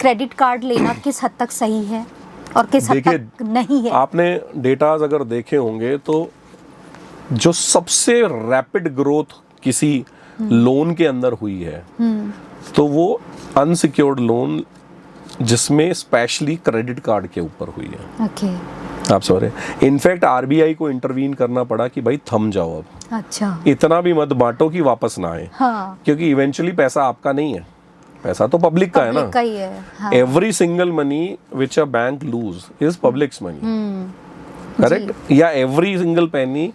Credit card लेना किस हद तक सही है और किस हद तक नहीं है? आपने डेटाज अगर देखे होंगे तो जो सबसे रैपिड ग्रोथ किसी लोन के अंदर हुई है तो वो अनसिक्योर्ड लोन जिसमें स्पेशली क्रेडिट कार्ड के ऊपर हुई है। ओके। आप समझ रहे, इनफैक्ट आरबीआई को इंटरवीन करना पड़ा कि भाई थम जाओ, अब अच्छा, इतना भी मत बांटो कि वापस ना आए। हाँ, क्योंकि इवेंचुअली पैसा आपका नहीं है, पैसा तो पब्लिक का है ना। पब्लिक का ही है, हाँ। Every single money which a bank loses is public's money, correct? या every single penny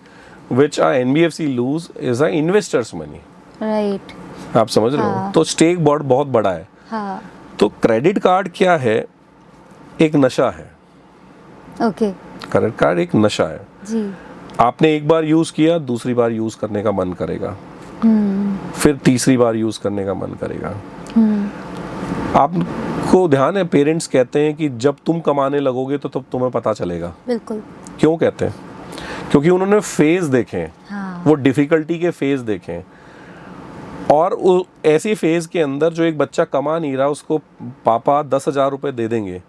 which a NBFC loses is a investor's money, right. आप समझ रहे हो? तो स्टेक बहुत बड़ा है। हाँ, तो क्रेडिट कार्ड क्या है? एक नशा है। ओके, क्रेडिट कार्ड एक नशा है जी। आपने एक बार यूज किया, दूसरी बार यूज करने का मन करेगा, फिर तीसरी बार यूज करने का मन करेगा। आपको ध्यान है, पेरेंट्स कहते हैं कि जब तुम कमाने लगोगे तो तब तुम्हें पता चलेगा। बिल्कुल। क्यों कहते हैं? क्योंकि उन्होंने फेज देखे हैं, हाँ, वो डिफिकल्टी के फेज देखे हैं। और ऐसी फेज के अंदर जो एक बच्चा कमा नहीं रहा, उसको पापा 10,000 रुपए दे देंगे,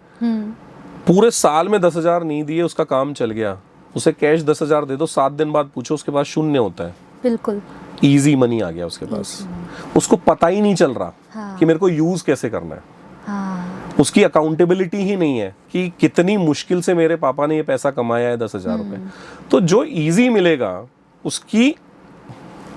पूरे साल में 10,000 नहीं दिए, उसका काम चल गया, उसे कैश 10,000 दे दो, 7 दिन बाद पूछो उसके पास शून्य होता है। बिल्कुल। इजी मनी आ गया उसके पास, उसको पता ही नहीं चल रहा हाँ, कि मेरे को यूज कैसे करना है। हाँ, उसकी अकाउंटेबिलिटी ही नहीं है कि कितनी मुश्किल से मेरे पापा ने ये पैसा कमाया है, 10,000 रुपए। तो जो इजी मिलेगा उसकी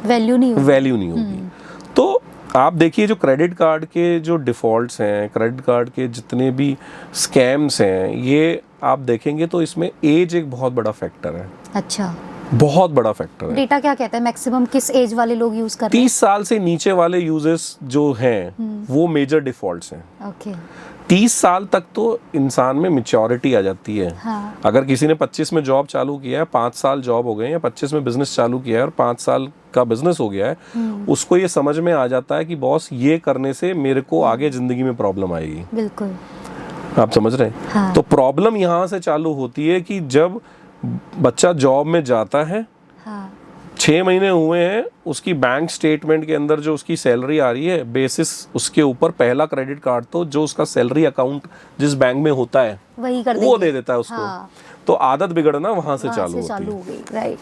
वैल्यू नहीं होगी। तो आप देखिए, जो क्रेडिट कार्ड के जो डिफॉल्ट्स हैं, क्रेडिट कार्ड के जितने भी स्कैम्स हैं, ये आप देखेंगे तो इसमें एज एक बहुत बड़ा फैक्टर है। अच्छा, बहुत बड़ा फैक्टर है। डेटा क्या कहता है मैक्सिमम किस एज वाले लोग यूज कर रहे हैं? 30 साल से नीचे वाले यूजर्स जो हैं वो मेजर डिफॉल्ट्स हैं। ओके। 30 साल तक तो इंसान में मैच्योरिटी आ जाती है। हाँ, अगर किसी ने 25 में जॉब चालू किया है, 5 साल जॉब हो गए, या 25 में बिजनेस चालू किया है और 5 साल का बिजनेस हो गया है, उसको ये समझ में आ जाता है कि बॉस ये करने से मेरे को आगे जिंदगी में प्रॉब्लम आएगी। बिल्कुल। आप समझ रहे हैं? हाँ, तो प्रॉब्लम यहाँ से चालू होती है कि जब बच्चा जॉब में जाता है, हाँ, 6 महीने हुए हैं, उसकी बैंक स्टेटमेंट के अंदर जो उसकी सैलरी आ रही है, बेसिस उसके ऊपर पहला क्रेडिट कार्ड तो जो उसका सैलरी अकाउंट जिस बैंक में होता है वही कर वो देंगे। दे देता है उसको। हाँ, तो आदत बिगड़ना वहां से चालू हो होती है। गई, राइट।